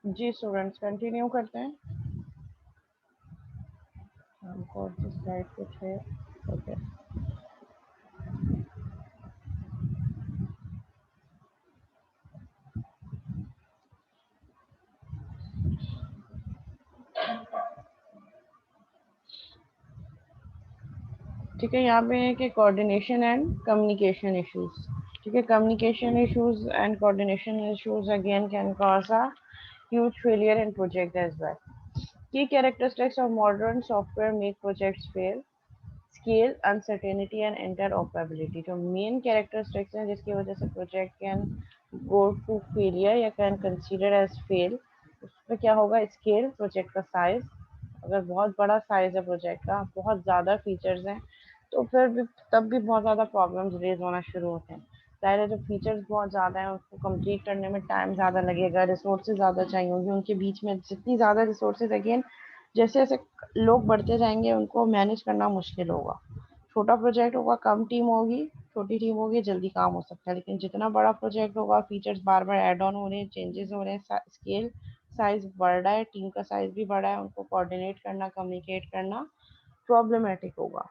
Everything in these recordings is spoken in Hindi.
जी स्टूडेंट्स कंटिन्यू करते हैं। कौन सी स्लाइड कुछ है? ओके। ठीक है, यहाँ पे है कि कोऑर्डिनेशन एंड कम्युनिकेशन इश्यूज। ठीक है, communication issues and coordination issues again can cause a huge failure in project as well. Key characteristics of modern software make projects fail: scale, uncertainty and interoperability. जो मेन कैरेक्टरिस्टिक्स हैं जिसकी वजह से project can go to failure या कैन कंसीडर एज फेल, उसमें क्या होगा? स्केल, प्रोजेक्ट का साइज। अगर बहुत बड़ा साइज है प्रोजेक्ट का, बहुत ज़्यादा फीचर्स हैं, तो फिर भी तब भी बहुत ज़्यादा प्रॉब्लम्स रेज होना शुरू होते हैं। ज़ाहिर है, जो फीचर्स बहुत ज़्यादा हैं उसको कंप्लीट करने में टाइम ज़्यादा लगेगा, रिसोर्सेज ज़्यादा चाहिए होंगे, उनके बीच में जितनी ज़्यादा रिसोर्सेज अगेन जैसे जैसे लोग बढ़ते जाएंगे उनको मैनेज करना मुश्किल होगा। छोटा प्रोजेक्ट होगा, कम टीम होगी, छोटी टीम होगी, जल्दी काम हो सकता है। लेकिन जितना बड़ा प्रोजेक्ट होगा, features bar bar add on हो रहे हैं, चेंजेस हो रहे हैं, स्केल साइज बढ़ रहा है, टीम का साइज भी बढ़ा है, उनको कोऑर्डिनेट करना, कम्युनिकेट करना प्रॉब्लमेटिक होगा।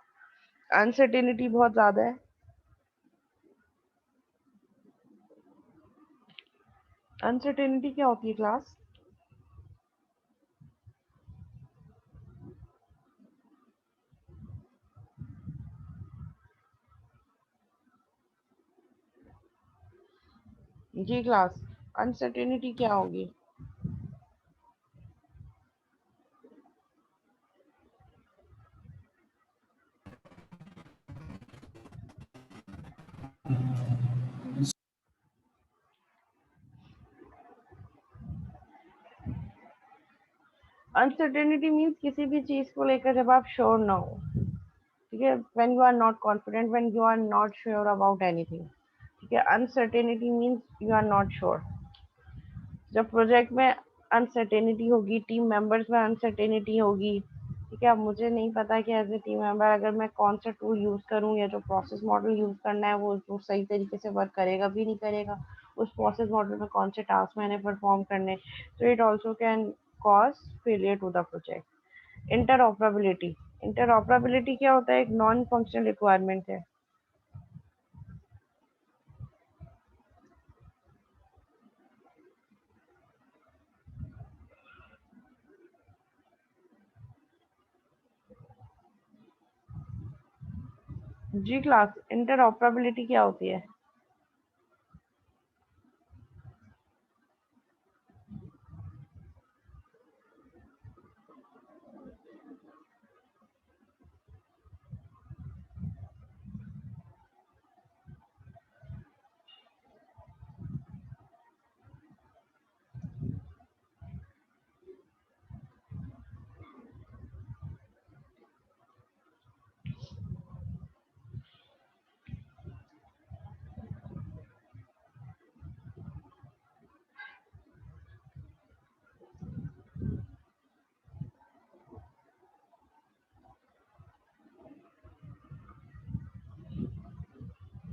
अनसर्टेनिटी बहुत ज़्यादा है। अनसर्टेनिटी क्या होती है क्लास? जी क्लास, अनसर्टेनिटी क्या होगी? अनसर्टेनिटी मीन्स किसी भी चीज़ को लेकर जब आप श्योर ना हो। ठीक है, when you are not confident, when you are not sure about anything. ठीक है, uncertainty means you are not sure. जब प्रोजेक्ट में अनसर्टेनिटी होगी, टीम मेंबर्स में अनसर्टेनिटी होगी। ठीक है, अब मुझे नहीं पता कि एज ए टीम मेंबर अगर मैं कौन सा टूल यूज़ करूँ या जो प्रोसेस मॉडल यूज़ करना है वो सही तरीके से वर्क करेगा भी नहीं करेगा, उस प्रोसेस मॉडल में कौन से टास्क मैंने परफॉर्म करने। तो it also can cause failure to the project. Interoperability. Interoperability क्या होता है? एक नॉन फंक्शनल रिक्वायरमेंट है। जी क्लास, इंटरऑपरेबिलिटी क्या होती है?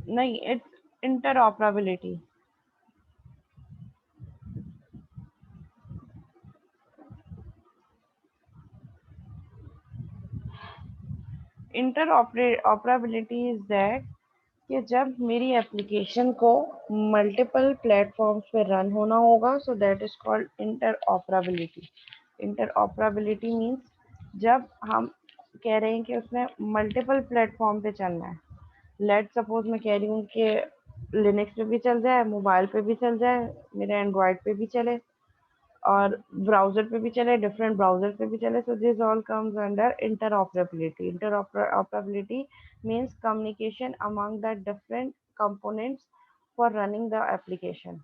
नहीं, it's interoperability. Interoperability is that कि जब मेरी एप्लीकेशन को मल्टीपल प्लेटफॉर्म्स पे रन होना होगा, so that is called interoperability. Interoperability means जब हम कह रहे हैं कि उसमें मल्टीपल प्लेटफॉर्म पे चलना है। लेट सपोज मैं कह रही हूँ कि लिनक्स पे भी चल जाए, मोबाइल पे भी चल जाए, मेरे एंड्रॉयड पे भी चले और ब्राउज़र पे भी चले, डिफरेंट ब्राउज़र पे भी चले। So this all comes under interoperability. Interoperability means communication among the different components for running the application.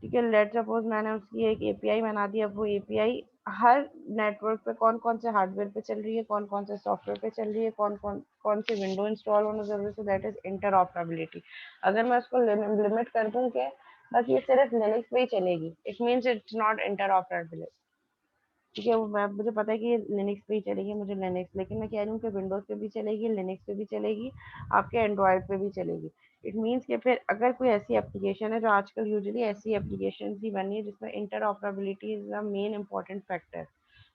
ठीक है, लेट सपोज मैंने उसकी एक एपीआई बना दी। अब वो एपीआई हर नेटवर्क पे कौन कौन से हार्डवेयर पे चल रही है, कौन कौन से सॉफ्टवेयर पे चल रही है, कौन कौन कौन से विंडो इंस्टॉल होना जरूरी है, दैट इज इंटरऑपरेबिलिटी। अगर मैं उसको लिमिट कर दूं कि बस ये सिर्फ लिनक्स पे ही चलेगी, it means it's not interoperable. ठीक है, वो मैं मुझे पता है कि ये लिनक्स पे ही चलेगी, मुझे लिनक्स, लेकिन मैं कह रही हूँ कि विंडोज पे भी चलेगी, लिनक्स पे भी चलेगी, आपके एंड्रॉयड पे भी चलेगी। इट मीन्स कि फिर अगर कोई ऐसी एप्लीकेशन है, जो आजकल यूजुअली ऐसी एप्लीकेशन ही बनी है जिसमें interoperability is the main important factor.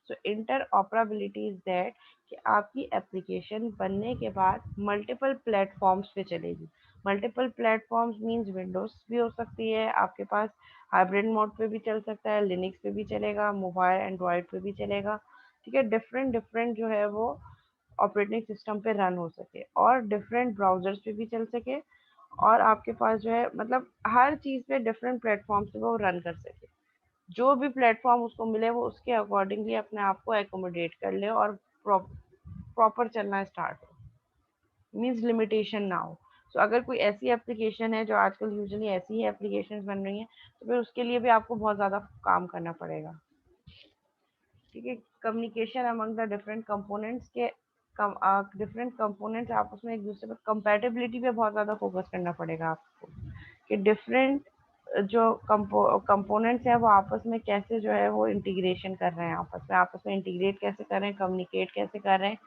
So interoperability is that कि आपकी एप्लीकेशन बनने के बाद मल्टीपल प्लेटफॉर्म्स पे चलेगी। मल्टीपल प्लेटफॉर्म्स मीन्स विंडोज भी हो सकती है आपके पास, हाइब्रिड मोड पे भी चल सकता है, लिनक्स पे भी चलेगा, मोबाइल एंड्रॉयड पे भी चलेगा। ठीक है, डिफरेंट डिफरेंट जो है वो ऑपरेटिंग सिस्टम पे रन हो सके और डिफरेंट ब्राउजर्स पे भी चल सके, और आपके पास जो है मतलब हर चीज़ पे डिफरेंट प्लेटफॉर्म से वो रन कर सके। जो भी प्लेटफॉर्म उसको मिले वो उसके अकॉर्डिंगली अपने आप को एकोमोडेट कर ले और प्रॉपर चलना स्टार्ट हो, मीन्स लिमिटेशन ना हो। सो अगर कोई ऐसी एप्लीकेशन है, जो आजकल यूजुअली ऐसी ही एप्लीकेशन बन रही हैं, तो फिर उसके लिए भी आपको बहुत ज़्यादा काम करना पड़ेगा। ठीक है, communication among the different components के डिफरेंट कंपोनेंट्स आपस में एक दूसरे पर कंपैटिबिलिटी पे बहुत ज़्यादा फोकस करना पड़ेगा आपको, कि डिफरेंट जो कंपोनेंट्स हैं वो आपस में कैसे जो है वो इंटीग्रेशन कर रहे हैं, आपस में इंटीग्रेट कैसे कर रहे हैं, कम्युनिकेट कैसे कर रहे हैं।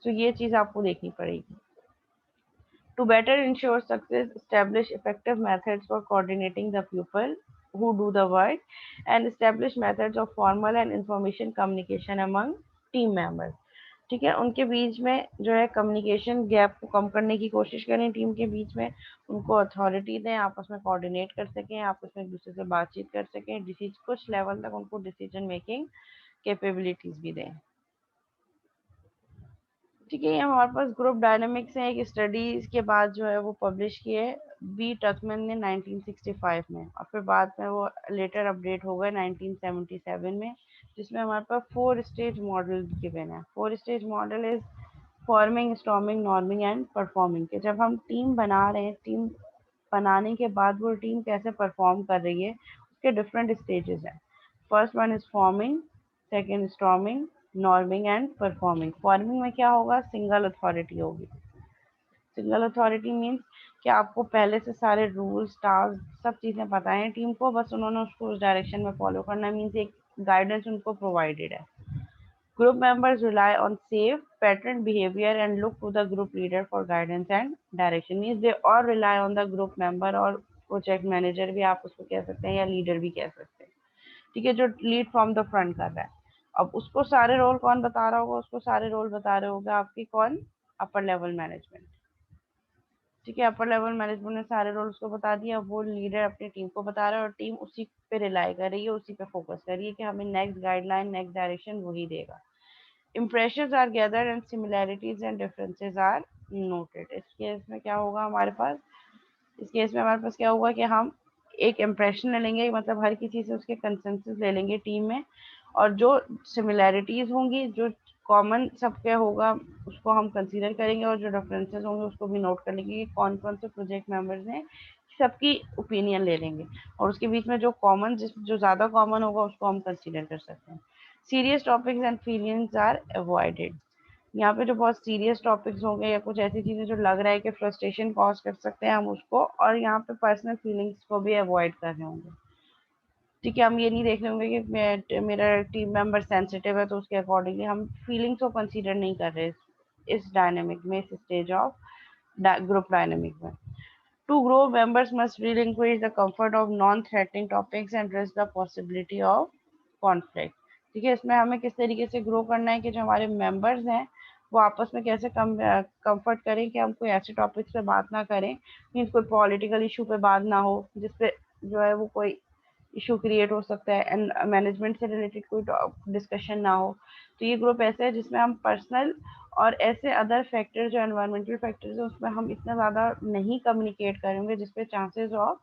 तो ये चीज़ आपको देखनी पड़ेगी। To better ensure success, establish effective methods for coordinating the people who do the work and establish methods of formal and information communication among team members. ठीक है, उनके बीच में जो है कम्युनिकेशन गैप को कम करने की कोशिश करें, टीम के बीच में उनको अथॉरिटी दें, आपस में कोऑर्डिनेट कर सकें, आपस में एक दूसरे से बातचीत कर सकें, कुछ लेवल तक उनको डिसीजन मेकिंग कैपेबिलिटीज भी दें। ठीक है, ये हमारे पास ग्रुप डायनामिक्स है, एक स्टडीज के बाद जो है वो पब्लिश किए बी टकमैन ने 1965 में, और फिर बाद में वो लेटर अपडेट हो गए 1977 में, जिसमें हमारे पास 4 स्टेज मॉडल गिवन है। 4 stage model is forming, storming, norming and performing. के जब हम टीम बना रहे हैं, टीम बनाने के बाद वो टीम कैसे परफॉर्म कर रही है, उसके डिफरेंट स्टेजेस हैं। First one is forming, second storming, norming and performing. Forming में क्या होगा, सिंगल अथॉरिटी होगी। सिंगल अथॉरिटी मीन्स कि आपको पहले से सारे रूल्स, टास्क, सब चीज़ें पता हैं टीम को, बस उन्होंने उसको उस डायरेक्शन में फॉलो करना, मीन्स एक गाइडेंस उनको प्रोवाइडेड है। Group members rely on safe, patterned behavior and look to the group leader for guidance and direction. Means they all rely on the group member, और प्रोजेक्ट मैनेजर भी आप उसको कह सकते हैं या लीडर भी कह सकते हैं। ठीक है, जो लीड फ्रॉम द फ्रंट कर रहा है। अब उसको सारे रोल कौन बता रहा होगा, उसको सारे रोल बता रहे होगा आपकी कौन, अपर लेवल मैनेजमेंट। ठीक है, अपर लेवल मैनेजमेंट ने सारे रोल उसको बता दिया, वो लीडर अपनी टीम को बता रहा है और टीम उसी पे रिलाई कर रही है, उसी पे फोकस कर रही है कि हमें नेक्स्ट गाइडलाइन, नेक्स्ट डायरेक्शन वही देगा। Impressions are gathered and similarities and differences are noted. इस केस में क्या होगा हमारे पास, इस केस में हमारे पास क्या होगा कि हम एक इम्प्रेशन ले लेंगे, मतलब हर किसी से उसके कंसेंसस ले लेंगे टीम में, और जो सिमिलैरिटीज होंगी, जो कॉमन सबके होगा, उसको हम कंसीडर करेंगे, और जो डिफरेंसेस होंगे उसको भी नोट कर लेंगे कि कौन कौन से प्रोजेक्ट मेंबर्स हैं, सबकी ओपिनियन ले लेंगे, और उसके बीच में जो कॉमन, जो ज़्यादा कॉमन होगा उसको हम कंसीडर कर सकते हैं। Serious topics and feelings are avoided. यहाँ पे जो बहुत सीरियस टॉपिक्स होंगे या कुछ ऐसी चीज़ें जो लग रहा है कि फ्रस्ट्रेशन कॉज कर सकते हैं, हम उसको, और यहाँ पे पर्सनल फीलिंग्स को भी अवॉइड कर रहे होंगे। ठीक है, हम ये नहीं देख रहे होंगे कि मेरा टीम मेंबर सेंसिटिव है तो उसके अकॉर्डिंगली हम फीलिंग्स को कंसीडर नहीं कर रहे इस डायनेमिक में, इस स्टेज ऑफ ग्रुप डायनेमिक में। To grow, members must relinquish the comfort of non-threatening topics and risk the possibility of conflict. ठीक है, इसमें हमें किस तरीके से ग्रो करना है कि जो हमारे मेंबर्स हैं वो आपस में कैसे कंफर्ट करें कि हम कोई ऐसे टॉपिक्स पे बात ना करें, मीन्स कोई पॉलिटिकल इशू पे बात ना हो जिसपे जो है वो कोई इशू क्रिएट हो सकता है, एंड मैनेजमेंट से रिलेटेड कोई डिस्कशन ना हो। तो ये ग्रुप ऐसे है जिसमें हम पर्सनल और ऐसे अदर फैक्टर, जो एनवायरमेंटल फैक्टर्स है, उसमें हम इतना ज़्यादा नहीं कम्युनिकेट करेंगे जिसपे चांसेस ऑफ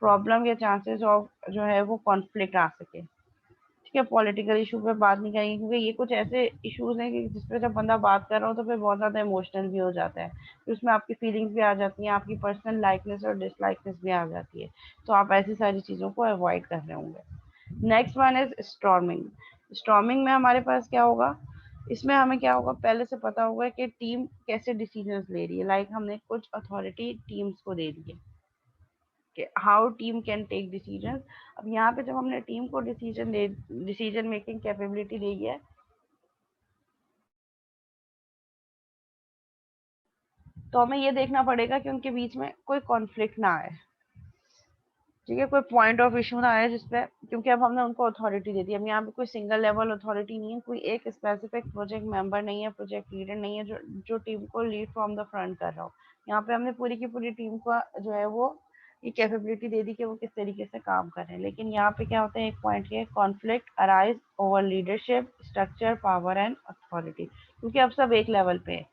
प्रॉब्लम या चांसेस ऑफ जो है वो कॉन्फ्लिक्ट आ सके। ठीक है, पॉलिटिकल इशू पे बात नहीं करेंगे, क्योंकि ये कुछ ऐसे इश्यूज हैं कि जिस पे जब बंदा बात कर रहा हो तो फिर बहुत ज़्यादा इमोशनल भी हो जाता है, फिर उसमें आपकी फीलिंग्स भी आ जाती हैं, आपकी पर्सनल लाइकनेस और डिसलाइकनेस भी आ जाती है, तो आप ऐसी सारी चीज़ों को अवॉइड कर रहे होंगे। Next one is storming. Storming में हमारे पास क्या होगा, इसमें हमें क्या होगा, पहले से पता होगा कि टीम कैसे डिसीजंस ले रही है, लाइक हमने कुछ अथॉरिटी टीम्स को दे दी है कि how team can take decisions. अब यहाँ पे जब हमने टीम को डिसीजन मेकिंग कैपेबिलिटी दी है, तो हमें ये देखना पड़ेगा कि उनके बीच में कोई कॉन्फ्लिक्ट ना आए, ठीक है, कोई पॉइंट ऑफ इशू ना आए जिसपे, क्योंकि अब हमने उनको अथॉरिटी दे दी। अब यहाँ पे कोई सिंगल लेवल अथॉरिटी नहीं है, कोई एक स्पेसिफिक प्रोजेक्ट मेंबर नहीं है, प्रोजेक्ट लीडर नहीं है जो टीम को लीड फ्रॉम द फ्रंट कर रहा हो। यहाँ पे हमने पूरी की पूरी टीम को जो है वो ये कैपेबिलिटी दे दी कि वो किस तरीके से काम कर रहे हैं। लेकिन यहाँ पे क्या होता है, एक पॉइंट ये conflict arise over leadership structure power and authority, क्योंकि अब सब एक लेवल पे है।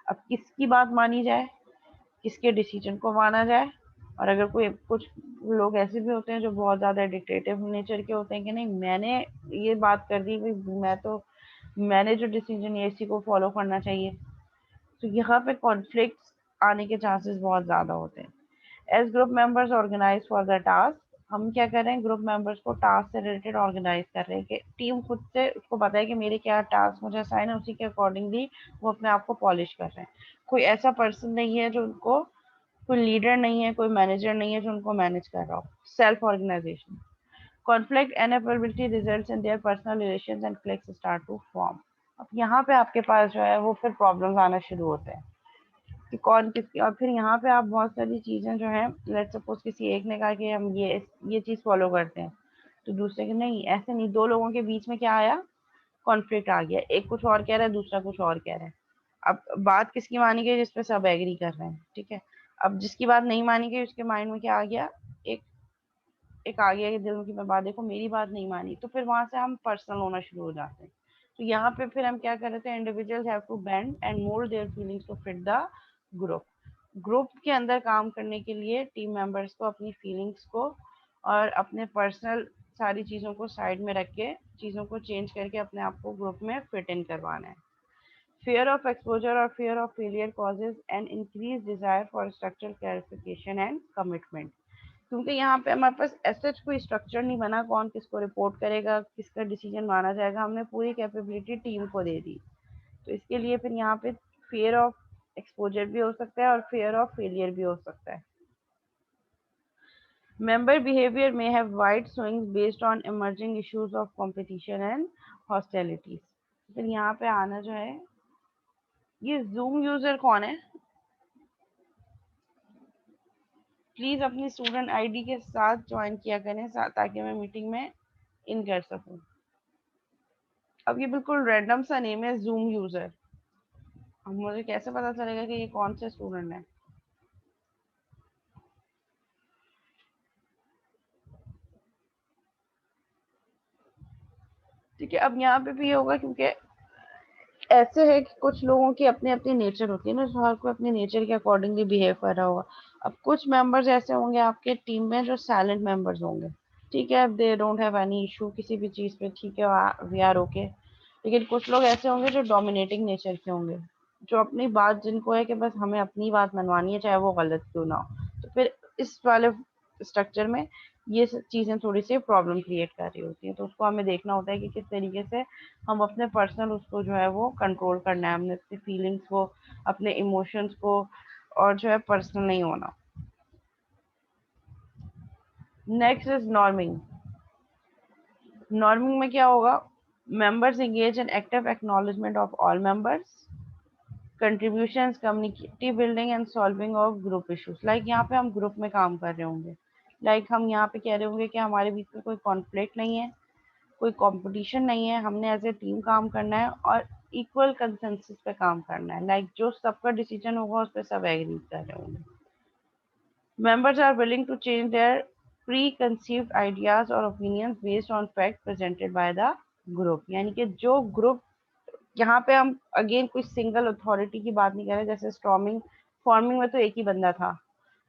अब किसकी बात मानी जाए, किसके डिसीजन को माना जाए। और अगर कोई कुछ लोग ऐसे भी होते हैं जो बहुत ज़्यादा डिक्टेटिव नेचर के होते हैं कि नहीं मैंने ये बात कर दी, मैंने जो डिसीजन है इसी को फॉलो करना चाहिए, तो यहाँ पे कॉन्फ्लिक्ट्स आने के चांसेस बहुत ज़्यादा होते हैं। As group members organise for the task, हम क्या कर रहे हैं, ग्रुप मेंबर्स को टास्क से रिलेटेड ऑर्गेनाइज कर रहे हैं कि टीम खुद से उसको पता है कि मेरे क्या टास्क मुझे असाइन है, उसी के अकॉर्डिंगली वो अपने आप को पॉलिश कर रहे हैं। कोई ऐसा पर्सन नहीं है जो उनको, कोई लीडर नहीं है, कोई मैनेजर नहीं है जो उनको मैनेज कर रहा हो। Self organisation, conflict inability results in their personal relations and cliques start to form. अब यहाँ पे आपके पास जो है वो फिर प्रॉब्लम्स आना शुरू होते हैं कि कौन किसकी, और फिर यहाँ पे आप बहुत सारी चीजें जो है, लेट्स सपोज किसी एक ने कहा कि हम ये चीज फॉलो करते हैं, तो दूसरे के नहीं, ऐसे नहीं, दो लोगों के बीच में क्या आया, कॉन्फ्लिक्ट आ गया, एक कुछ और कह रहा है, दूसरा कुछ और कह रहा है। अब बात किसकी मानी गई, जिसपे सब एग्री कर रहे हैं, ठीक है। अब जिसकी बात नहीं मानी गई उसके माइंड में क्या आ गया, एक एक आ गया कि दिल की मैं बात, देखो मेरी बात नहीं मानी, तो फिर वहां से हम पर्सनल होना शुरू हो जाते हैं। तो यहाँ पे फिर हम क्या कर रहे थे, individuals have to bend and mould their feelings to fit the group. Group के अंदर काम करने के लिए टीम मेंबर्स को अपनी फीलिंग्स को और अपने पर्सनल सारी चीज़ों को साइड में रख के, चीज़ों को चेंज करके अपने आप को ग्रुप में फिट इन करवाना है। Fear of exposure or fear of failure causes an increased desire for structural clarification and commitment. क्योंकि यहाँ पे हमारे पास ऐसा कोई स्ट्रक्चर नहीं बना, कौन किसको रिपोर्ट करेगा, किसका डिसीजन माना जाएगा, हमने पूरी कैपेबिलिटी टीम को दे दी। तो इसके लिए फिर यहाँ पे फियर ऑफ एक्सपोजर भी हो सकता है और फियर ऑफ फेलियर भी हो सकता है। Member behavior may have wide swings based on emerging issues of competition and hostilities. फिर यहाँ पे आना जो है, ये जूम यूजर कौन है, प्लीज अपनी स्टूडेंट आईडी के साथ ज्वाइन किया करें ताकि मैं मीटिंग में इन कर सकूं। अब ये बिल्कुल रैंडम सा नेम है, जूम यूजर। अब मुझे कैसे पता चलेगा कि ये कौन से स्टूडेंट है। ठीक है, अब यहाँ पे भी ये होगा क्योंकि ऐसे है कि कुछ लोगों की अपनी अपनी नेचर होती है ना, हर कोई अपने नेचर के अकॉर्डिंगली बिहेव कर रहा होगा। अब कुछ मेंबर्स ऐसे होंगे आपके टीम में जो साइलेंट मेंबर्स होंगे, ठीक है, they don't have any issue किसी भी चीज़ पे, ठीक है, वी आर ओके। लेकिन कुछ लोग ऐसे होंगे जो डोमिनेटिंग नेचर के होंगे, जो अपनी बात, जिनको है कि बस हमें अपनी बात मनवानी है चाहे वो गलत क्यों ना हो। तो फिर इस वाले स्ट्रक्चर में ये चीज़ें थोड़ी सी प्रॉब्लम क्रिएट कर रही होती हैं, तो उसको हमें देखना होता है कि किस तरीके से हम अपने पर्सनल उसको जो है वो कंट्रोल करना है, हमने अपनी फीलिंग्स को, अपने इमोशंस को, और जो है पर्सनल नहीं होना। Next is norming. नॉर्मिंग में क्या होगा, members engage in active acknowledgement of all members contributions, community building and solving of group issues. Like यहाँ पे हम ग्रुप में काम कर रहे होंगे, लाइक हम यहाँ पे कह रहे होंगे कि हमारे बीच में कोई कॉन्फ्लिक्ट नहीं है, कोई कंपटीशन नहीं है, हमने एज ए टीम काम करना है और इक्वल कंसेंसस पे काम करना है। लाइक जो सबका डिसीजन होगा उस पर सब एग्री कर रहे होंगे। Members are willing to change their preconceived ideas और opinions based on fact presented by the group. यानी कि जो ग्रुप, यहाँ पे हम अगेन कोई सिंगल अथॉरिटी की बात नहीं कर रहे, जैसे स्टॉर्मिंग फॉर्मिंग में तो एक ही बंदा था,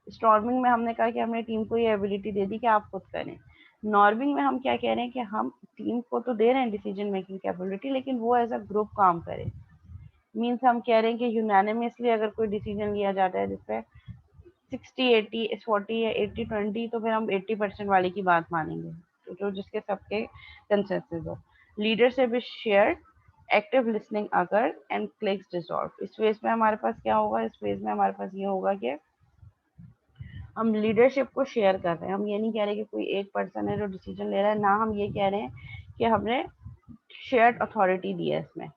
स्टॉर्मिंग में हमने कहा कि हमने टीम को ये एबिलिटी दे दी कि आप खुद करें। नॉर्मिंग में हम क्या कह रहे हैं कि हम टीम को तो दे रहे हैं डिसीजन मेकिंग कैपेबिलिटी, लेकिन वो एज अ ग्रुप काम करे। मीन्स हम कह रहे हैं कि यूनानिमसली अगर कोई डिसीजन लिया जाता है जिसपे 60-80-40 या 80-20, तो फिर हम 80% वाले की बात मानेंगे, तो जो जिसके सबके कंसेंसस हो। Leadership is shared, active listening अगर एंड क्लिक्स डिसॉल्व। इस फेज में हमारे पास क्या होगा, इस फेज में हमारे पास ये होगा कि हम लीडरशिप को शेयर कर रहे हैं। हम ये नहीं कह रहे कि कोई एक पर्सन है जो डिसीजन ले रहा है, ना हम ये कह रहे हैं कि हमने शेयर्ड अथॉरिटी दी है इसमें।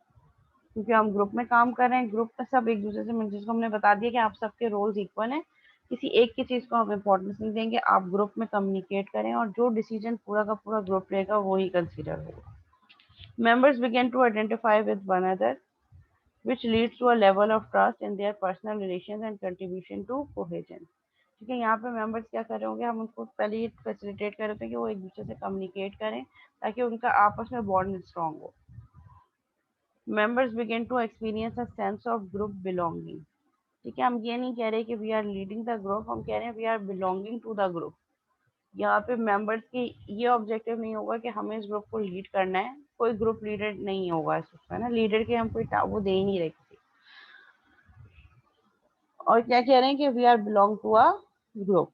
क्योंकि हम ग्रुप में काम कर रहे हैं, ग्रुप में सब एक दूसरे से जिसको हमने बता दिया कि आप सबके रोल्स इक्वल हैं, किसी एक की चीज को हम इम्पोर्टेंस नहीं देंगे, आप ग्रुप में कम्युनिकेट करें और जो डिसीजन पूरा का पूरा ग्रुप लेगा वो ही कंसिडर होगा। Members begin to identify with one another, which leads to a level of trust in their personal relations and contribution to cohesion. ठीक है, यहाँ पे मेंबर्स क्या कर रहे होंगे, हम उनको पहले ही फैसिलिटेट कर रहे थे कि वो एक दूसरे से कम्युनिकेट करें ताकि उनका आपस में बॉन्ड स्ट्रांग हो। Members begin to experience a sense of group belonging. ठीक है, हम ये नहीं कह रहे कि we are leading the group, हम कह रहे हैं we are belonging to the group. यहाँ पे मेंबर्स की ये ऑब्जेक्टिव नहीं होगा कि हमें इस ग्रुप को लीड करना है, कोई ग्रुप लीडर नहीं होगा इसमें ना, लीडर के हम कोई वो दे ही नहीं रहे किसी। और क्या कह रहे हैं कि we are belong to a group.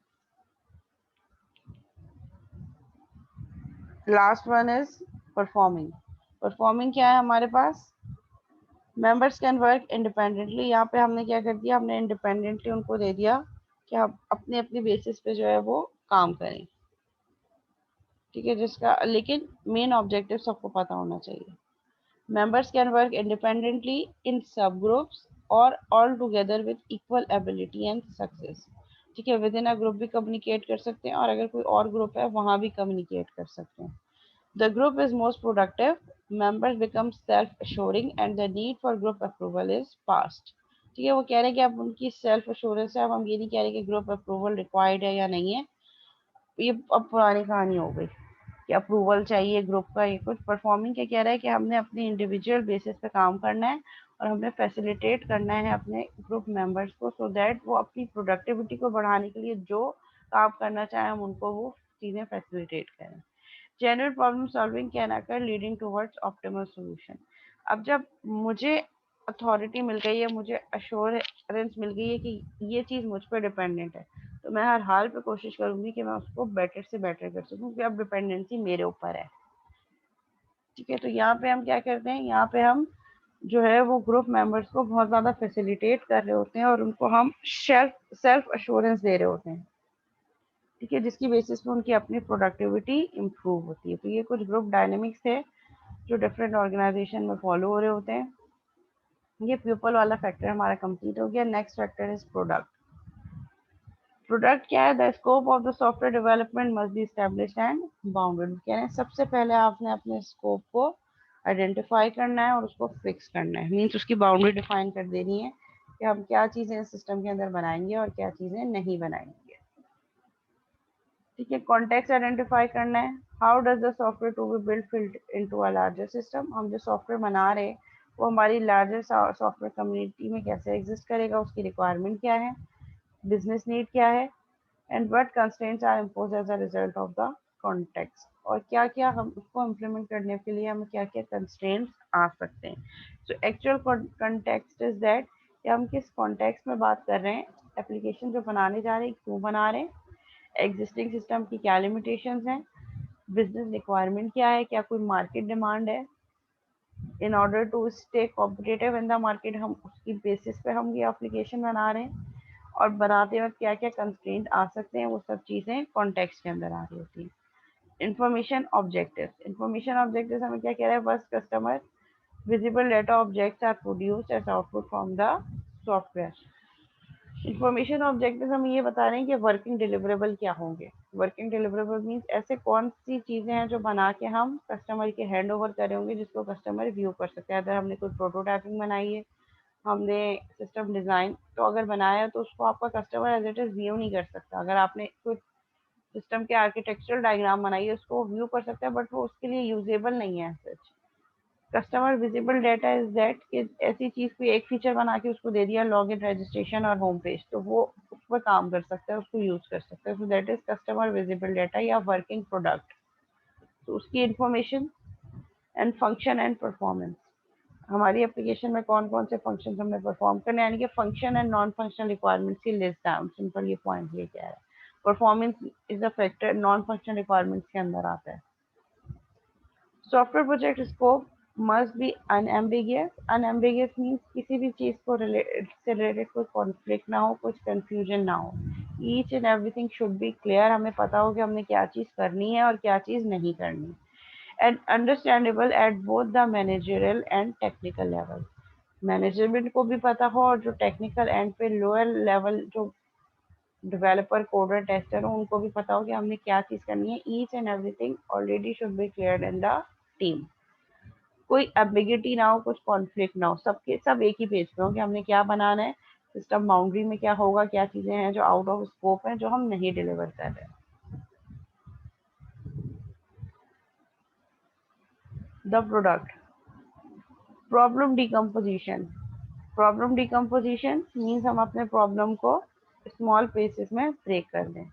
Last one is performing. Performing क्या है हमारे पास, मेंबर्स कैन वर्क इंडिपेंडेंटली। यहाँ पे हमने क्या कर दिया, हमने इंडिपेंडेंटली उनको दे दिया कि आप अपने अपने बेसिस पे जो है वो काम करें। ठीक है, जिसका लेकिन मेन ऑब्जेक्टिव सबको पता होना चाहिए। Members can work independently in subgroups or all together with equal ability and success. ठीक है, विद इन अ ग्रुप भी कम्युनिकेट कर सकते हैं और अगर कोई और ग्रुप है वहां भी कम्युनिकेट कर सकते हैं। The group is most productive, members become self assuring and the need for group approval is past. ठीक है, वो कह रहे हैं कि अब उनकी सेल्फ अश्योरेंस है, अब हम ये नहीं कह रहे कि ग्रुप अप्रूवल रिक्वायर्ड है या नहीं है, ये अब पुरानी कहानी हो गई कि अप्रूवल चाहिए ग्रुप का। ये कुछ परफॉर्मिंग क्या कह रहा है कि हमने अपनी इंडिविजुअल बेसिस पे काम करना है और हमने फैसिलिटेट करना है अपने ग्रुप मेंबर्स को, सो दैट वो अपनी प्रोडक्टिविटी को बढ़ाने के लिए जो काम करना चाहे हम उनको वो चीज़ें फैसिलिटेट करें। Genuine problem solving can occur leading towards optimal solution. अब जब मुझे अथॉरिटी मिल गई है, मुझे अश्योरेंस मिल गई है कि ये चीज़ मुझ पर डिपेंडेंट है, तो मैं हर हाल पे कोशिश करूंगी कि मैं उसको बेटर से बेटर कर सकूं, क्योंकि अब डिपेंडेंसी मेरे ऊपर है। ठीक है, तो यहाँ पे हम क्या करते हैं, यहाँ पे हम जो है वो ग्रुप मेंबर्स को बहुत ज़्यादा फैसिलिटेट कर रहे होते हैं और उनको हम सेल्फ सेल्फ अश्योरेंस दे रहे होते हैं। ठीक है, जिसकी बेसिस पे उनकी अपनी प्रोडक्टिविटी इंप्रूव होती है। तो ये कुछ ग्रुप डायनेमिक्स थे जो डिफरेंट ऑर्गेनाइजेशन में फॉलो हो रहे होते हैं। ये पीपल वाला फैक्टर हमारा कंप्लीट हो गया। Next factor is product. Product क्या है, the scope of the software development must be established and bounded. कह रहे हैं सबसे पहले आपने अपने स्कोप को आइडेंटिफाई करना है और उसको फिक्स करना है, मीन्स उसकी बाउंड्री डिफाइन कर देनी है कि हम क्या चीज़ें सिस्टम के अंदर बनाएंगे और क्या चीज़ें नहीं बनाएंगे। ठीक है, कॉन्टेक्स्ट आइडेंटिफाई करना है, how does the software to be build fit into a larger system. हम जो सॉफ्टवेयर बना रहे हैं वो हमारी लार्जर सॉफ्टवेयर कम्युनिटी में कैसे एग्जिस्ट करेगा, उसकी रिक्वायरमेंट क्या है, बिजनेस नीड क्या है, and what constraints are imposed as a result of the context. और क्या क्या हम उसको इम्प्लीमेंट करने के लिए हमें क्या क्या कंस्ट्रेंट्स आ सकते हैं। So actual context is that कि हम किस कॉन्टेक्स्ट में बात कर रहे हैं, एप्लीकेशन जो बनाने जा रहे हैं क्यों बना रहे हैं, एग्जिस्टिंग सिस्टम की क्या लिमिटेशंस हैं, बिजनेस रिक्वायरमेंट क्या है, क्या कोई मार्केट डिमांड है, in order to stay competitive in the market हम उसकी बेसिस पे हम ये एप्लीकेशन बना रहे हैं, और बनाते वक्त क्या क्या कंस्ट्रेंट आ सकते हैं वो सब चीज़ें कॉन्टेक्स्ट के अंदर आ रही होती हैं। Information objectives. इंफॉर्मेशन ऑब्जेक्टिव्स हमें क्या कह रहा है, बस customer visible data objects are produced as output from the software. Information objectives हम ये बता रहे हैं कि वर्किंग डिलीवरेबल क्या होंगे। वर्किंग डिलीवरेबल मीन्स ऐसे कौन सी चीज़ें हैं जो बना के हम कस्टमर के हैंड ओवर करे होंगे जिसको कस्टमर व्यू कर सकते हैं। अगर हमने कोई प्रोटोटाइपिंग बनाई है, हमने सिस्टम डिज़ाइन तो अगर बनाया है तो उसको आपका customer as it is view नहीं कर सकता। अगर आपने कोई सिस्टम के आर्किटेक्चरल डायग्राम बनाई है उसको व्यू कर सकता है, बट वो उसके लिए यूजेबल नहीं है सच। Customer visible data is that कि ऐसी चीज़ कोई एक फीचर बना के उसको दे दिया, लॉग इन रजिस्ट्रेशन और होम पेज, तो वो उस पर काम कर सकता है, उसको यूज़ कर सकता है। So that is customer visible data या वर्किंग प्रोडक्ट। तो उसकी information and function and performance, हमारी एप्लीकेशन में कौन कौन से फंक्शन हमने परफॉर्म करने, यानी कि function and non functional requirements की लिस्ट डाउन। सिंपल ये पॉइंट ये क्या है, performance is a factor non functional requirements के अंदर आता है। Software project scope must be unambiguous. Unambiguous means किसी भी चीज़ को से रिलेटेड कोई कॉन्फ्लिक्ट ना हो, कुछ कंफ्यूजन ना हो। Each and everything should be clear, हमें पता हो कि हमने क्या चीज़ करनी है और क्या चीज़ नहीं करनी, and understandable at both the managerial and technical level. Management को भी पता हो और जो टेक्निकल एंड पे लोअर लेवल जो डेवलपर कोडर टेस्टर हो उनको भी पता हो कि हमने क्या चीज़ करनी है। Each and everything already should be clear in the team. कोई एम्बिगिटी ना हो, कुछ कॉन्फ्लिक्ट ना हो, सबके सब एक ही पेज पे हो कि हमने क्या बनाना है, सिस्टम बाउंड्री में क्या होगा, क्या चीज़ें हैं जो आउट ऑफ स्कोप है, जो हम नहीं डिलीवर कर रहे। The product problem decomposition. Problem decomposition means हम अपने प्रॉब्लम को स्मॉल पीसेस में ब्रेक कर दें।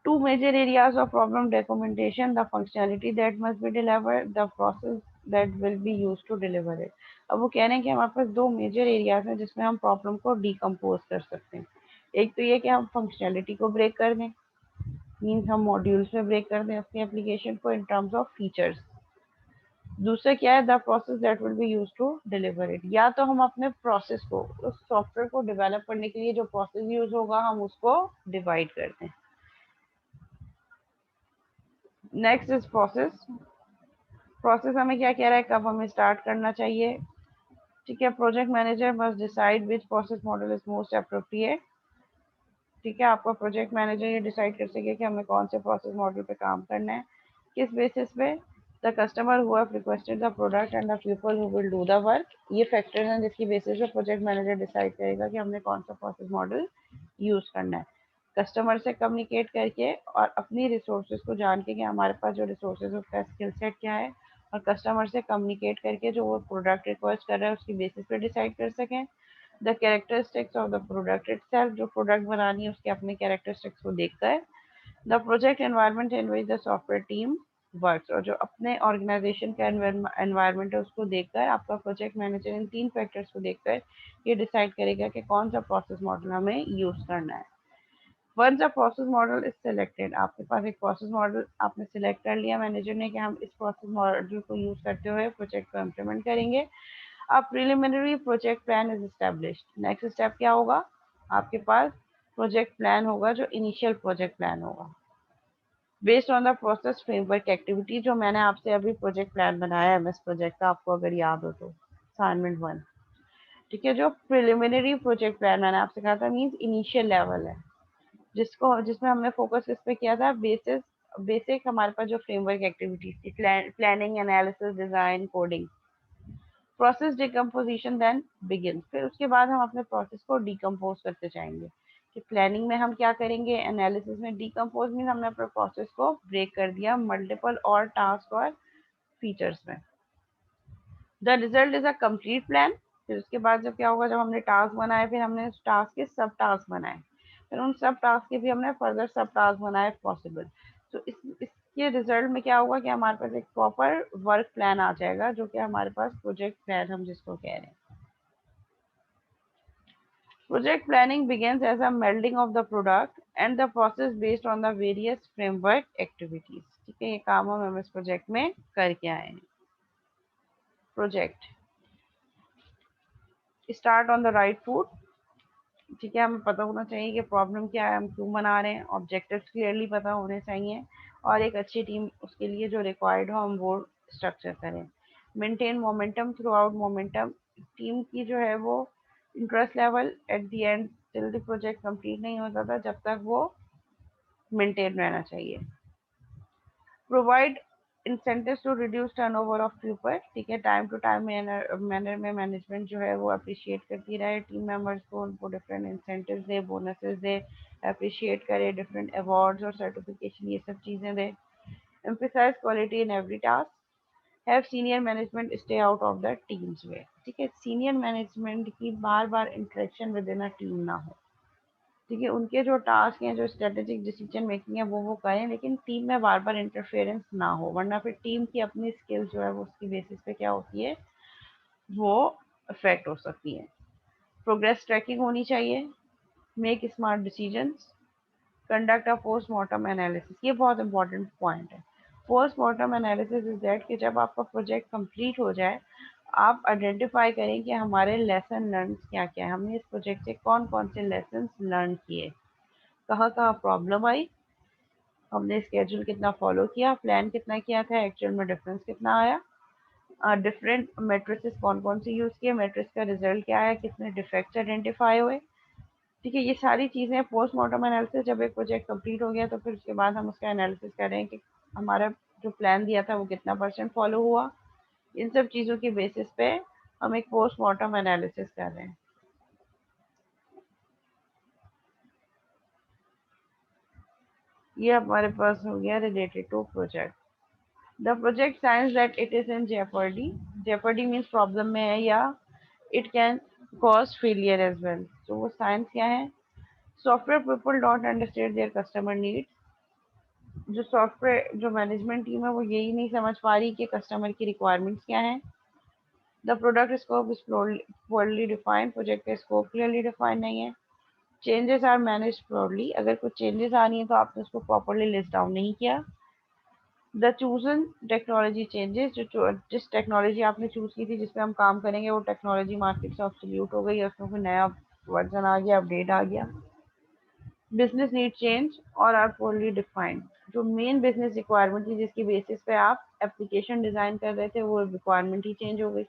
Two major areas of problem documentation: the functionality that must be delivered, the process that will be used to deliver it. अब वो कह रहे हैं कि हमारे पास दो मेजर एरियाज हैं जिसमें हम प्रॉब्लम को डिकम्पोज कर सकते हैं। एक तो ये कि हम फंक्शनैलिटी को ब्रेक कर दें, मीन्स हम मॉड्यूल्स में ब्रेक कर दें अपनी एप्लीकेशन को इन टर्म्स ऑफ फीचर्स। दूसरा क्या है, the process that will be use to deliver it. या तो हम अपने प्रोसेस को, उस सॉफ्टवेयर को डेवलप करने के लिए जो प्रोसेस यूज होगा हम उसको डिवाइड कर दें। Next is process. प्रोसेस हमें क्या कह रहा है, कब हमें स्टार्ट करना चाहिए। ठीक है, project manager must decide which process model is most appropriate. ठीक है, आपका प्रोजेक्ट मैनेजर ये डिसाइड कर सके कि हमें कौन से प्रोसेस मॉडल पे काम करना है, किस बेसिस पे। The customer who have requested the product and the people who will do the work, ये फैक्टर्स हैं जिसकी बेसिस पे प्रोजेक्ट मैनेजर डिसाइड करेगा कि हमने कौन सा प्रोसेस मॉडल यूज करना है। कस्टमर से कम्युनिकेट करके और अपनी रिसोर्सेज को जान के कि हमारे पास जो रिसोर्सेज है उसका स्किल सेट क्या है, और कस्टमर से कम्युनिकेट करके जो वो प्रोडक्ट रिक्वेस्ट कर रहा है उसकी बेसिस पे डिसाइड कर सकें। The characteristics of the product itself, जो प्रोडक्ट बनानी है उसके अपने कैरेक्टरिस्टिक्स को देखकर। The project environment in which the software team works, और जो अपने ऑर्गेनाइजेशन का एनवायरनमेंट है उसको देखकर आपका प्रोजेक्ट मैनेजर इन तीन फैक्टर्स को देखकर ये डिसाइड करेगा कि कौन सा प्रोसेस मॉडल हमें यूज करना है। Once a process model is selected, आपके पास एक प्रोसेस मॉडल आपने सिलेक्ट कर लिया मैनेजर ने कि हम इस प्रोसेस मॉडल को यूज करते हुए प्रोजेक्ट को इम्प्लीमेंट करेंगे। अब preliminary project plan is established. Next step क्या होगा, आपके पास प्रोजेक्ट प्लान होगा जो इनिशियल प्रोजेक्ट प्लान होगा based on the process framework activity. जो मैंने आपसे अभी प्रोजेक्ट प्लान बनाया है एमएस प्रोजेक्ट का, आपको अगर याद हो तो असाइनमेंट 1। ठीक है, जो प्रिलिमिनरी प्रोजेक्ट प्लान मैंने आपसे कहा था मीन्स इनिशियल लेवल है, जिसमें हमने फोकस किस पे किया था, बेसिक हमारे पास जो फ्रेमवर्क एक्टिविटीज थी, planning, analysis, design, coding. Process decomposition then begin, फिर उसके बाद हम अपने प्रोसेस को डिकम्पोज करते जाएंगे कि प्लानिंग में हम क्या करेंगे, एनालिसिस में। डिकम्पोज मीन हमने अपने प्रोसेस को ब्रेक कर दिया मल्टीपल और टास्क और फीचर्स में। The result is a complete plan. फिर उसके बाद जब क्या होगा, जब हमने टास्क बनाए, फिर हमने उस टास्क के सब टास्क बनाए, फिर उन सब टास्क के भी हमने फर्दर सब टास्क बनाए पॉसिबल। तो इसके रिजल्ट में क्या होगा कि हमारे पास एक प्रॉपर वर्क प्लान आ जाएगा, जो कि हमारे पास प्रोजेक्ट प्लान हम जिसको कह रहे हैं। Project planning begins as a melding of the product and the process based on the various framework activities। ठीक है, ये काम हम इस प्रोजेक्ट में करके आए हैं। Project start on the right फूट। ठीक है, हमें पता होना चाहिए कि प्रॉब्लम क्या है, हम क्यों बना रहे हैं, ऑब्जेक्टिव्स क्लियरली पता होने चाहिए, और एक अच्छी टीम उसके लिए जो रिक्वायर्ड हो हम वो स्ट्रक्चर करें। Maintain momentum throughout. Momentum team की जो है वो interest level at the end till the project complete नहीं हो जाता जब तक वो मेंटेन रहना चाहिए। Provide incentives to reduce turnover of people. ठीक है, टाइम टू टाइम मैनर में मैनेजमेंट जो है वो अप्रिशिएट करती रहे टीम मेंबर्स को, उनको डिफरेंट इंसेंटिव्स दे, बोनसेस दे, अप्रिशिएट करे, डिफरेंट अवार्ड्स और सर्टिफिकेशन ये सब चीज़ें दे। Emphasise quality in every task. Have senior management stay out of the team's way. ठीक है, सीनियर मैनेजमेंट की बार बार interaction within a team ना हो। ठीक है, उनके जो टास्क हैं, जो स्ट्रेटेजिक डिसीजन मेकिंग है वो करें, लेकिन टीम में बार बार इंटरफेरेंस ना हो, वरना फिर टीम की अपनी स्किल्स जो है वो उसकी बेसिस पे क्या होती है, वो अफेक्ट हो सकती है। प्रोग्रेस ट्रैकिंग होनी चाहिए। Make smart decisions. Conduct a postmortem analysis, ये बहुत इंपॉर्टेंट पॉइंट है। पोस्टमार्टम एनालिसिस इज दैट कि जब आपका प्रोजेक्ट कंप्लीट हो जाए, आप आइडेंटिफाई करें कि हमारे लेसन लर्न क्या क्या है, हमने इस प्रोजेक्ट से कौन कौन से लेसन लर्न किए, कहाँ कहाँ प्रॉब्लम आई, हमने स्केड्यूल कितना फॉलो किया, प्लान कितना किया था, एक्चुअल में डिफरेंस कितना आया, डिफरेंट मेट्रिसेस कौन कौन सी यूज़ किए, मेट्रिक्स का रिजल्ट क्या है, कितने डिफेक्ट्स आइडेंटिफाई हुए। ठीक है, ये सारी चीज़ें पोस्टमार्टम एनालिसिस, जब एक प्रोजेक्ट कंप्लीट हो गया तो फिर उसके बाद हम उसका एनालिसिस कर रहे हैं कि हमारा जो प्लान दिया था वो कितना परसेंट फॉलो हुआ। इन सब चीज़ों के बेसिस पे हम एक पोस्टमार्टम एनालिसिस कर रहे हैं। ये हमारे पास हो गया related to project. The project signs that it is in jeopardy, jeopardy means problem में है, या it can cause failure as well. तो वो साइंस क्या है? Software people don't understand their customer needs. जो सॉफ्टवेयर जो मैनेजमेंट टीम है वो यही नहीं समझ पा रही कि कस्टमर की रिक्वायरमेंट्स क्या हैं। The product scope is poorly defined, project का स्कोप क्लियरली डिफाइंड नहीं है। चेंजेस आर मैनेज प्रॉपर्ली, अगर कुछ चेंजेस आ रही हैं तो आपने उसको प्रॉपर्ली लिस्ट डाउन नहीं किया। द चूजन टेक्नोलॉजी चेंजेस, जो जिस टेक्नोलॉजी आपने चूज की थी जिसपे हम काम करेंगे वो टेक्नोलॉजी मार्केट से ऑब्सोल्यूट हो गई है, उसमें कोई नया वर्जन आ गया, अपडेट आ गया। बिजनेस नीड चेंज और आर पोorly डिफाइंड, जो मेन बिजनेस रिक्वायरमेंट थी जिसकी बेसिस पे आप एप्लीकेशन डिजाइन कर रहे थे वो रिक्वायरमेंट ही चेंज हो गई,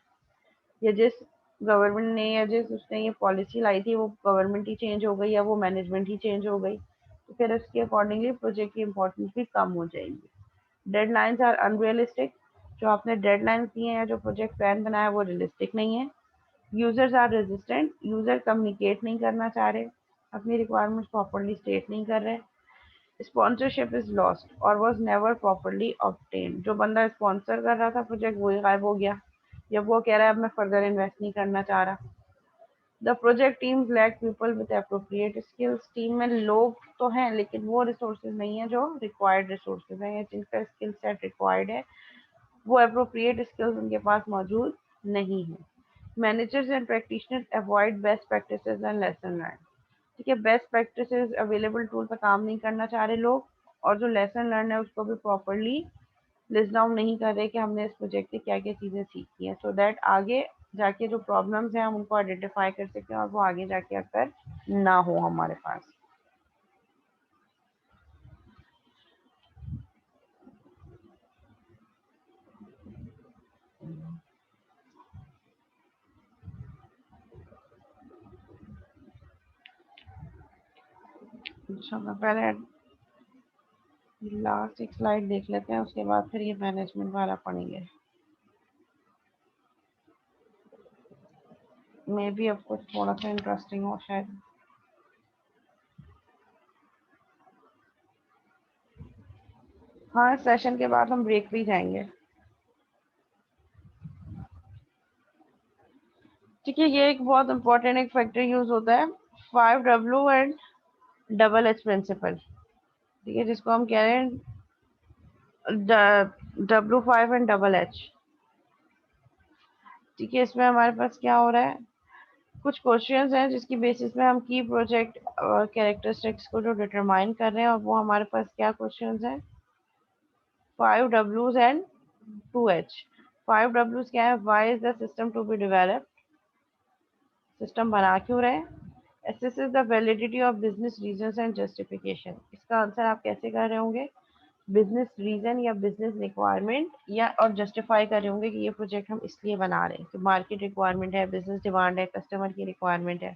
या जिस गवर्नमेंट ने या जिस उसने ये पॉलिसी लाई थी वो गवर्नमेंट ही चेंज हो गई या वो मैनेजमेंट ही चेंज हो गई, तो फिर उसके अकॉर्डिंगली प्रोजेक्ट की इंपॉर्टेंस भी कम हो जाएगी। डेडलाइंस आर अनरियलिस्टिक, जो आपने डेडलाइंस दिए हैं या जो प्रोजेक्ट प्लान बनाया है वो रियलिस्टिक नहीं है। Users are resistant, user communicate नहीं करना चाह रहे, अपनी रिक्वायरमेंट्स प्रॉपरली स्टेट नहीं कर रहे। स्पॉन्सरशिप इज लॉस्ट और वॉज नेवर प्रॉपरली ऑब्टेन, जो बंदा स्पॉन्सर कर रहा था प्रोजेक्ट वही गायब हो गया, जब वो कह रहा है अब मैं फर्दर इन्वेस्ट नहीं करना चाह रहा। The project teams lack people with appropriate skills, team में लोग तो हैं लेकिन वो रिसोर्सेज नहीं है जो रिक्वायर्ड रिसोर्सेज हैं या जिनका स्किल सेट रिक्वायर्ड है, वो अप्रोप्रिएट स्किल्स उनके पास मौजूद नहीं है। Managers and practitioners avoid best practices and lesson learn, ठीक है, बेस्ट प्रैक्टिसेस अवेलेबल टूल पर काम नहीं करना चाह रहे लोग, और जो लेसन लर्न है उसको भी प्रॉपरली लिस्ट डाउन नहीं कर रहे कि हमने इस प्रोजेक्ट से क्या क्या चीज़ें सीखी हैं, सो दैट आगे जाके जो प्रॉब्लम्स हैं हम उनको आइडेंटिफाई कर सकें और वो आगे जाके अक्सर ना हो हमारे पास। अच्छा, मैं पहले लास्ट एक स्लाइड देख लेते हैं, उसके बाद फिर ये मैनेजमेंट वाला पढ़ेंगे। मे बी आपको थोड़ा सा इंटरेस्टिंग हो शायद। हाँ, सेशन के बाद हम ब्रेक भी जाएंगे। ठीक है, ये एक बहुत इंपॉर्टेंट एक फैक्टर यूज होता है, 5W and double H principal. ठीक है, जिसको हम कह रहे हैं W5 एंड डबल एच। ठीक है, इसमें हमारे पास क्या हो रहा है, कुछ क्वेश्चंस हैं जिसकी बेसिस पे हम की प्रोजेक्ट कैरेक्टरिस्टिक्स को जो डिटरमाइन कर रहे हैं, और वो हमारे पास क्या क्वेश्चंस हैं, 5Ws एंड 2H। 5Ws क्या है, why is the system to be developed, system बना क्यों रहे हैं। assesses the validity of business reasons and justification, इसका आंसर आप कैसे कर रहे होंगे, बिजनेस रीजन या बिजनेस रिक्वायरमेंट या और जस्टिफाई कर रहे होंगे कि ये प्रोजेक्ट हम इसलिए बना रहे हैं कि मार्केट रिक्वायरमेंट है, बिजनेस डिमांड है, कस्टमर की रिक्वायरमेंट है।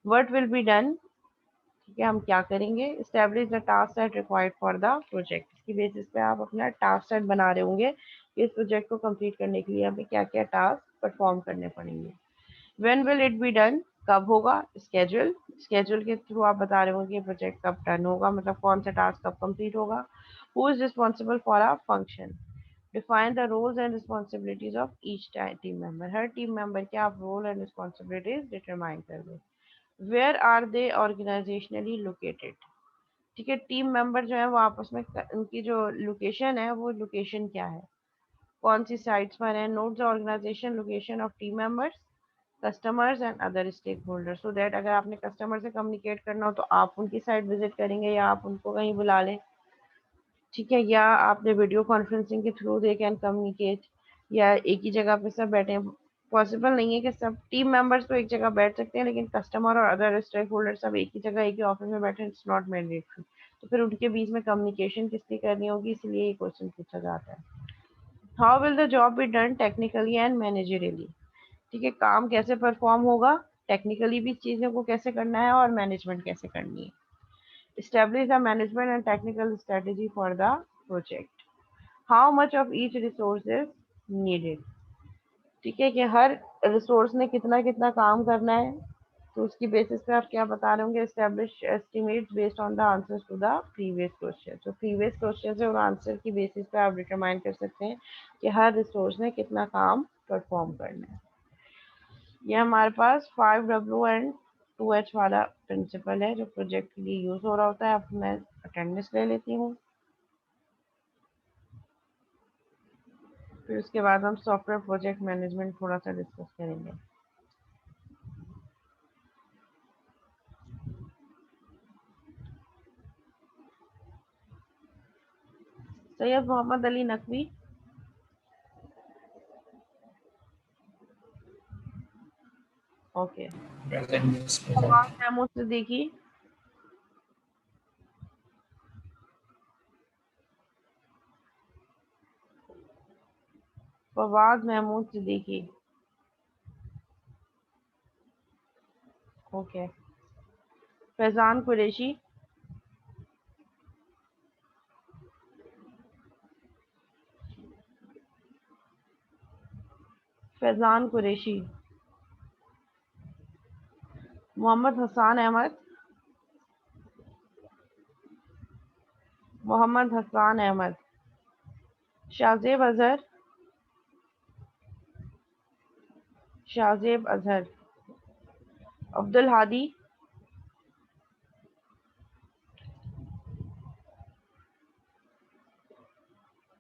व्हाट विल बी डन, ठीक है, हम क्या करेंगे। Establish the task set required for the project, इसकी बेसिस पे आप अपना टास्क सेट बना रहे होंगे कि इस प्रोजेक्ट को कंप्लीट करने के लिए हमें क्या क्या टास्क परफॉर्म करने पड़ेंगे। When will it be done, कब होगा। स्केड्यूल, स्केड्यूल के थ्रू आप बता रहे होंगे कि प्रोजेक्ट कब डन होगा, मतलब कौन सा टास्क कब कंप्लीट होगा। Who is responsible for a function, define the roles and responsibilities of each team member, हर टीम मेंबर के आप रोल एंड रिस्पॉन्सिबिलिटीज डिटरमाइन कर दें। Where are they organisationally located, ठीक है, टीम मेंबर जो है वो आपस में उनकी जो लोकेशन है वो लोकेशन क्या है, कौन सी साइट्स पर है। Note the organisation location of team members, customers and other stakeholder, so that अगर आपने कस्टमर से कम्युनिकेट करना हो तो आप उनकी साइट विजिट करेंगे या आप उनको कहीं बुला लें। ठीक है, या आपने वीडियो कॉन्फ्रेंसिंग के थ्रू दे कैन कम्युनिकेट, या एक ही जगह पे सब बैठे हैं। पॉसिबल नहीं है कि सब टीम मेंबर्स तो एक जगह बैठ सकते हैं लेकिन कस्टमर और अदर स्टेक होल्डर सब एक ही जगह एक ही ऑफिस में बैठे, इट्स नॉट मैंडेटरी, तो फिर उनके बीच में कम्युनिकेशन किसकी करनी होगी, इसलिए ये क्वेश्चन पूछा जाता है। How will the job be done technically and managerially, ठीक है, काम कैसे परफॉर्म होगा, टेक्निकली भी चीज़ों को कैसे करना है और मैनेजमेंट कैसे करनी है। Establish the management and technical strategy for the project. How much of each resource is needed? ठीक है, कि हर रिसोर्स ने कितना कितना काम करना है, तो उसकी बेसिस पे आप क्या बता रहे होंगे, establish estimates based on the answers to the previous question. तो प्रीवियस क्वेश्चन और आंसर की बेसिस पे आप डिटरमाइन कर सकते हैं कि हर रिसोर्स ने कितना काम परफॉर्म करना है। ये हमारे पास 5W एंड 2H वाला प्रिंसिपल है जो प्रोजेक्ट के लिए यूज हो रहा होता है। अब मैं अटेंडेंस ले लेती हूँ, फिर उसके बाद हम सॉफ्टवेयर प्रोजेक्ट मैनेजमेंट थोड़ा सा डिस्कस करेंगे। सैयद मोहम्मद अली नकवी, ओके। फवाद महमूद सिद्दीकी, फवाद महमूद सिद्दीकी, ओके। फैजान कुरैशी, फैजान कुरैशी। मोहम्मद हसान अहमद, मोहम्मद हसान अहमद। शाहजेब अजहर, शाहजेब अजहर। अब्दुल हादी,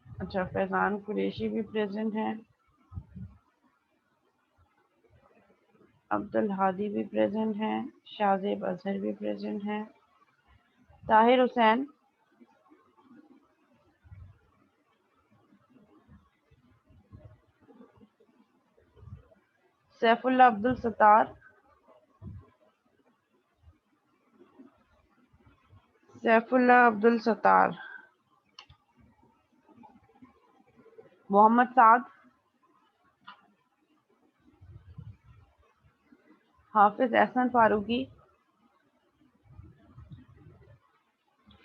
अच्छा, फैजान कुरैशी भी प्रेजेंट हैं, अब्दुल हादी भी प्रेजेंट हैं, शाहजेब अजहर भी प्रेजेंट हैं। ताहिर हुसैन, सैफुल्लाह अब्दुल सत्तार, सैफुल्लाह अब्दुल सत्तार। मोहम्मद साद, हाफिज एहसन फारूकी,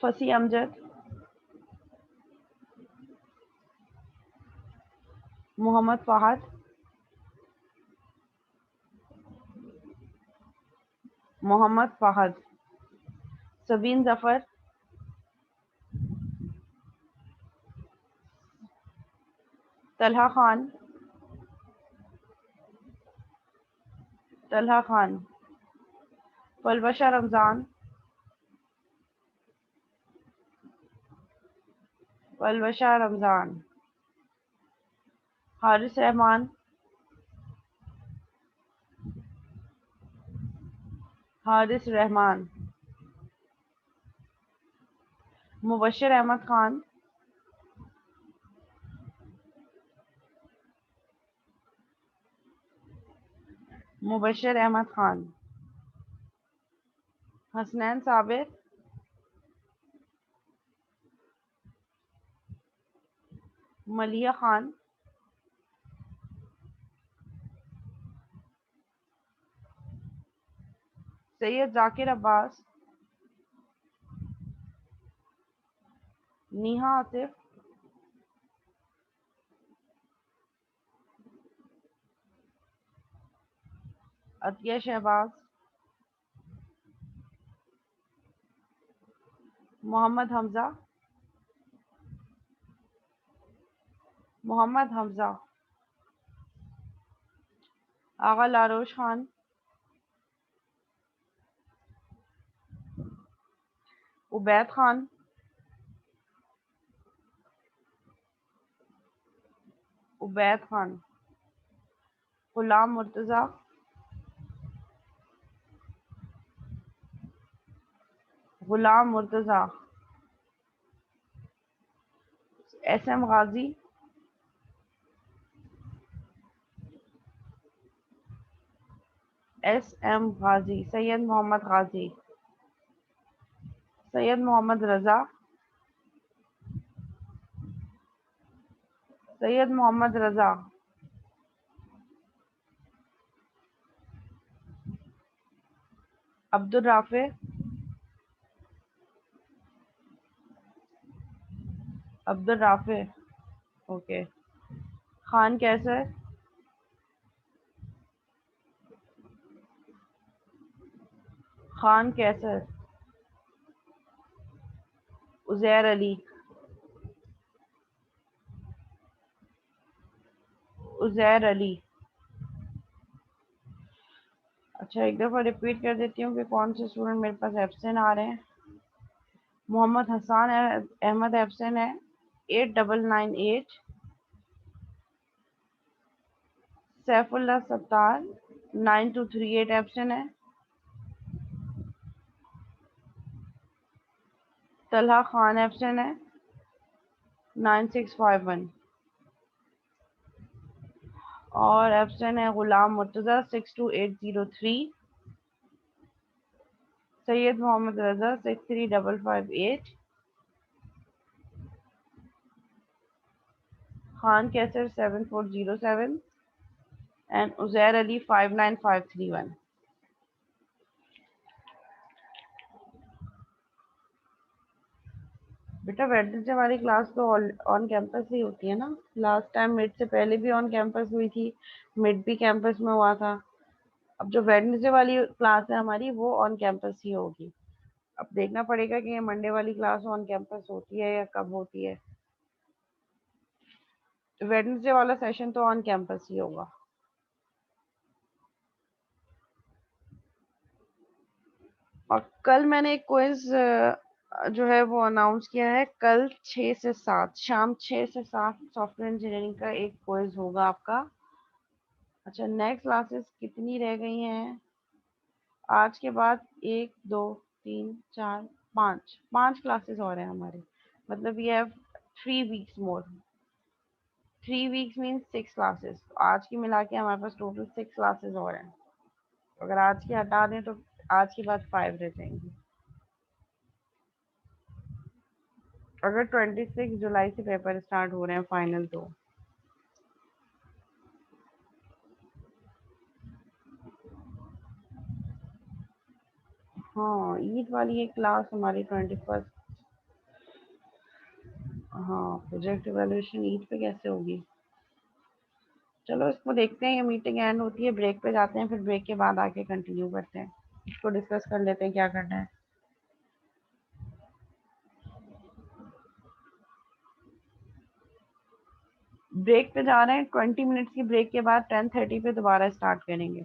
फसी Amjad, Mohammad Fahad, Mohammad Fahad. Sabeen Zafar, Talha Khan, Talha Khan. Palwasha Ramzan, Palwasha Ramzan. Haris Rahman, Haris Rahman. Mubashshir Ahmad Khan, Mubashshir Ahmad Khan. Hasnain Sabir, Maliya Khan, Syed Zakir Abbas, Neha Asif, Atiya Shahbaz, Mohammad Hamza, Mohammad Hamza. Agha Larosh Khan, Ubaid Khan, Ubaid Khan. Ghulam Murtaza, Ghulam Murtaza. SM Ghazi, SM Ghazi. Syed Mohammad Ghazi, Syed Mohammad Raza, Syed Mohammad Raza, Abdul Rafe, Abdul Rafe, okay. Khan Kaiser, Khan Kaiser, Uzair Ali, Uzair Ali. अच्छा, एक दफ़ा रिपीट कर देती हूँ कि कौन से स्टूडेंट मेरे पास एब्सेंट आ रहे हैं। मोहम्मद हसान अहमद एब्सेंट है 8998। सैफुल्ला सत्तार 9238 एब्सेंट है। तलहा खान एब्सेंट है 9651। और एब्सेंट है गुलाम मुर्तज़ा 62803। सैयद मोहम्मद रजा 63558। खान कैसर 7407 एंड उजैर अली 59531। बेटा वेडनेसडे वाली क्लास तो ऑन कैंपस ही होती है ना। लास्ट टाइम मिड से पहले भी ऑन कैंपस हुई थी, मिड भी कैंपस में हुआ था। अब जो वेडनेसडे वाली क्लास है हमारी वो ऑन कैंपस ही होगी। अब देखना पड़ेगा कि ये मंडे वाली क्लास ऑन कैंपस होती है या कब होती है। वेडनेसडे वाला सेशन तो ऑन कैंपस ही होगा। और कल मैंने एक क्विज जो है वो अनाउंस किया है। कल 6 से 7, शाम 6 से 7 सॉफ्टवेयर इंजीनियरिंग का एक क्विज होगा आपका। अच्छा, नेक्स्ट क्लासेस कितनी रह गई हैं? आज के बाद 1 2 3 4 5 5 क्लासेस और हैं हमारे। मतलब ये have 3 weeks more. 3 weeks means 6 classes. आज की मिला के हमारे पास टोटल 6 क्लासेस और हैं। अगर आज की हटा दें तो आज के बाद 5 रह जाएंगी। अगर 26 जुलाई से पेपर स्टार्ट हो रहे हैं फाइनल तो। हाँ, ईद वाली एक क्लास हमारी 21। हाँ, प्रोजेक्ट इवैल्यूएशन ईद पे कैसे होगी? चलो इसको देखते हैं। ये मीटिंग एंड होती है, ब्रेक पे जाते हैं, फिर ब्रेक के बाद आके कंटिन्यू करते हैं। इसको डिस्कस कर लेते हैं क्या करना है। ब्रेक पे जा रहे हैं। 20 मिनट्स की ब्रेक के बाद 10:30 पे दोबारा स्टार्ट करेंगे।